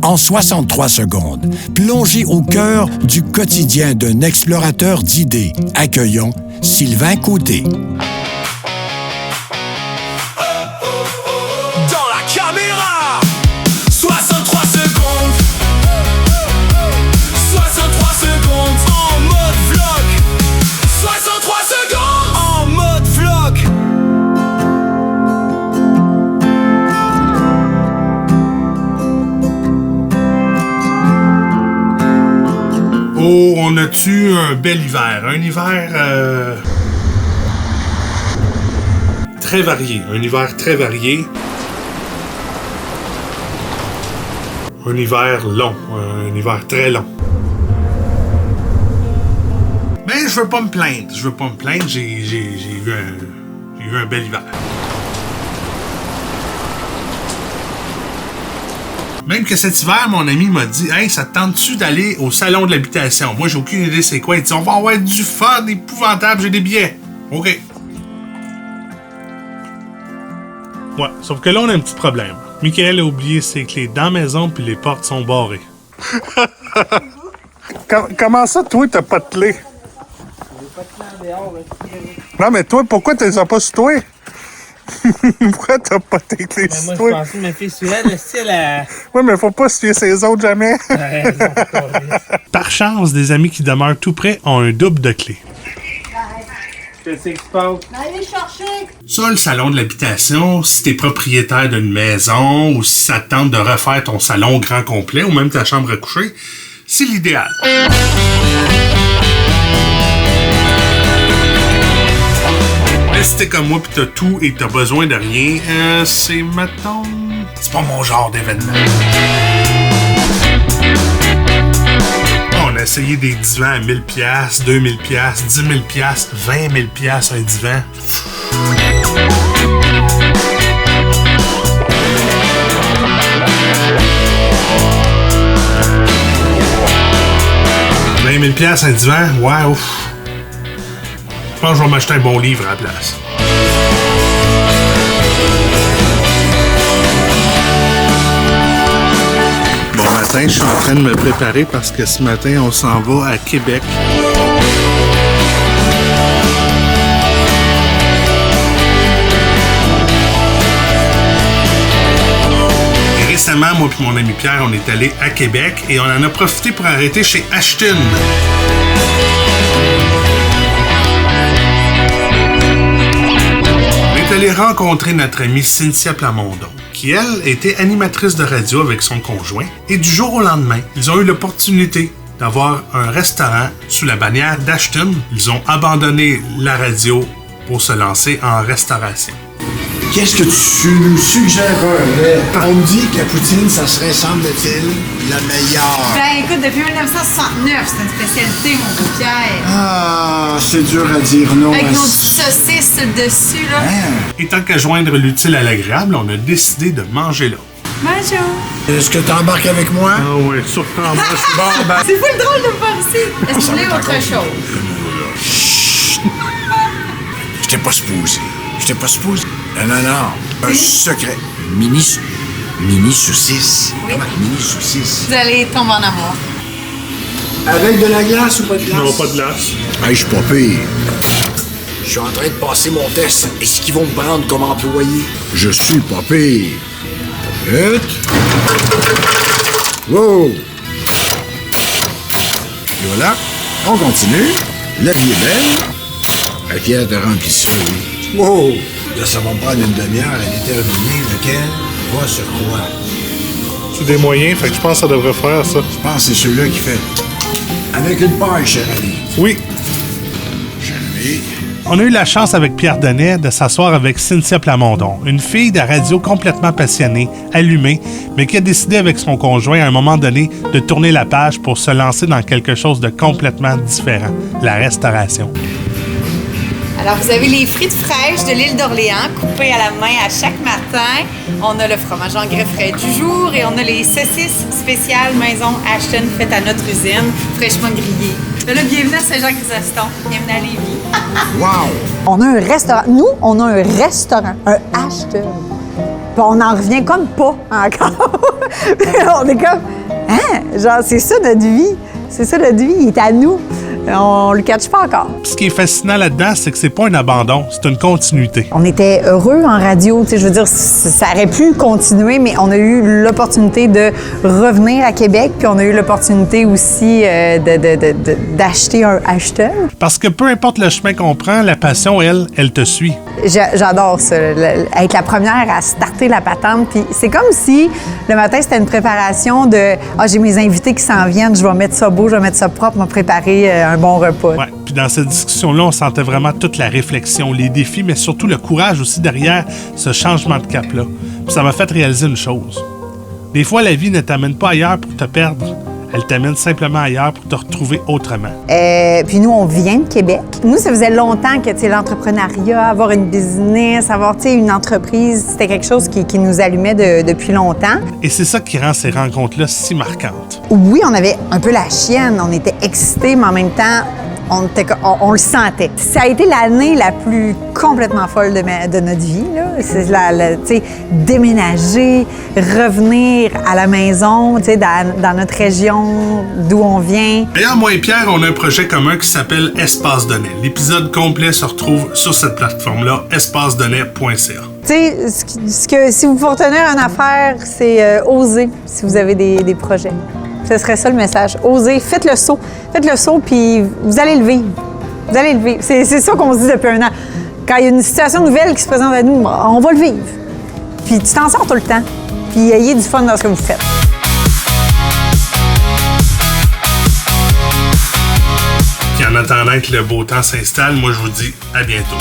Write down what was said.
En 63 secondes, plongez au cœur du quotidien d'un explorateur d'idées. Accueillons Sylvain Côté. Dans la caméra, 63 secondes. 63 secondes en mode vlog. 63 secondes en mode vlog. Oh, on a-tu un bel hiver? Un hiver très varié. Un hiver très varié. Un hiver long. Un hiver très long. Mais je veux pas me plaindre. J'ai eu un bel hiver. Même que cet hiver, mon ami m'a dit « Hey, ça te tente-tu d'aller au salon de l'habitation? » Moi, j'ai aucune idée c'est quoi. Il dit « On va avoir du fun épouvantable, j'ai des billets. » OK. Ouais, sauf que là, on a un petit problème. Michael a oublié ses clés dans la maison puis les portes sont barrées. Comment ça, toi, t'as pas de clés? J'ai pas de clés en dehors. Non, mais toi, pourquoi t'es pas sur toi? Pourquoi t'as pas tes clés Ben, sur moi, toi? je pensais me fier sur elle, le style à... Oui, mais faut pas se fier ses autres jamais. Par chance, des amis qui demeurent tout près ont un double de clés. Qu'est-ce qui se passe? Allez chercher! Ça, le salon de l'habitation, si t'es propriétaire d'une maison ou si ça te tente de refaire ton salon au grand complet ou même ta chambre à coucher, c'est l'idéal. Mais si t'es comme moi pis t'as tout et t'as besoin de rien, c'est, mettons... C'est pas mon genre d'événement. On a essayé des divans à 1000$, 2000$, 10 000$, 20 000$ un divan. 20 000$ un divan? Ouais, ouf. Je pense que je vais m'acheter un bon livre à la place. Bon matin, je suis en train de me préparer parce que ce matin, on s'en va à Québec. Et récemment, moi et mon ami Pierre, on est allé à Québec et on en a profité pour arrêter chez Ashton. On est allé rencontrer notre amie Cynthia Plamondon, qui, elle, était animatrice de radio avec son conjoint. Et du jour au lendemain, ils ont eu l'opportunité d'avoir un restaurant sous la bannière d'Ashton. Ils ont abandonné la radio pour se lancer en restauration. Qu'est-ce que tu nous suggérerais? On me dit que la poutine, ça serait, semble-t-il, la meilleure. Ben écoute, depuis 1969, c'est une spécialité, mon beau Pierre. Ah, c'est dur à dire non. Avec nos petites saucisses sur le dessus, là. Et tant qu'à joindre l'utile à l'agréable, on a décidé de manger là. Bonjour. Est-ce que t'embarques avec moi? Ah oui, surprends-moi. Bon, ben... C'est fou le drôle de me voir ici. Est-ce que vous voulez autre chose? J'étais pas supposé. Non. Un secret. Mini saucisse. Oui. Comment? Mini saucisse. Vous allez tomber en amour. Avec de la glace ou pas de glace? Non, pas de glace. Hey, je suis pas pire. Je suis en train de passer mon test. Est-ce qu'ils vont me prendre comme employé? Je suis pas pire. Vite. Wow. Et voilà. On continue. La vie est belle. La Pierre te remplit ça, oui. Wow. Là, ça va me prendre une demi-heure à déterminer lequel va sur quoi. C'est des moyens, fait que je pense que ça devrait faire ça. Je pense que c'est celui-là qui fait. Avec une paille, cher ami. Oui. Cher ami. On a eu la chance avec Pierre Denet de s'asseoir avec Cynthia Plamondon, une fille de radio complètement passionnée, allumée, mais qui a décidé avec son conjoint à un moment donné de tourner la page pour se lancer dans quelque chose de complètement différent, la restauration. Alors, vous avez les frites fraîches de l'île d'Orléans, coupées à la main à chaque matin. On a le fromage en grès frais du jour et on a les saucisses spéciales maison Ashton faites à notre usine, fraîchement grillées. Là, bienvenue à Saint-Jean-Chrysostome. Bienvenue à Lévis. Wow! On a un restaurant. Nous, on a un restaurant, un Ashton. Puis on n'en revient comme pas encore. On est comme, hein? Genre, c'est ça notre vie. C'est ça notre vie, il est à nous. On le catch pas encore. Ce qui est fascinant là-dedans, c'est que c'est pas un abandon, c'est une continuité. On était heureux en radio, tu sais, je veux dire, ça aurait pu continuer, mais on a eu l'opportunité de revenir à Québec, puis on a eu l'opportunité aussi d'acheter un Ashton. Parce que peu importe le chemin qu'on prend, la passion, elle te suit. J'adore ça, être la première à starter la patente, puis c'est comme si le matin, c'était une préparation de « Ah, j'ai mes invités qui s'en viennent, je vais mettre ça beau, je vais mettre ça propre, je vais préparer un bon repas. » Ouais. Puis dans cette discussion-là, on sentait vraiment toute la réflexion, les défis, mais surtout le courage aussi derrière ce changement de cap-là. Puis ça m'a fait réaliser une chose. Des fois, la vie ne t'amène pas ailleurs pour te perdre. Elle t'amène simplement ailleurs pour te retrouver autrement. Puis nous, on vient de Québec. Nous, ça faisait longtemps que l'entrepreneuriat, avoir une business, avoir une entreprise, c'était quelque chose qui nous allumait depuis longtemps. Et c'est ça qui rend ces rencontres-là si marquantes. Oui, on avait un peu la chienne, on était excités, mais en même temps, on le sentait. Ça a été l'année la plus complètement folle de notre vie, là. C'est déménager, revenir à la maison, dans notre région d'où on vient. D'ailleurs, moi et Pierre, on a un projet commun qui s'appelle Espace Donnet. L'épisode complet se retrouve sur cette plateforme-là, espacedonnet.ca. Si vous pouvez retenir une affaire, c'est oser si vous avez des projets. Ce serait ça le message. Osez, faites le saut. Faites le saut, puis vous allez le vivre. Vous allez le vivre. C'est ça qu'on se dit depuis un an. Quand il y a une situation nouvelle qui se présente à nous, on va le vivre. Puis tu t'en sors tout le temps. Puis ayez du fun dans ce que vous faites. Puis en attendant que le beau temps s'installe, moi je vous dis à bientôt.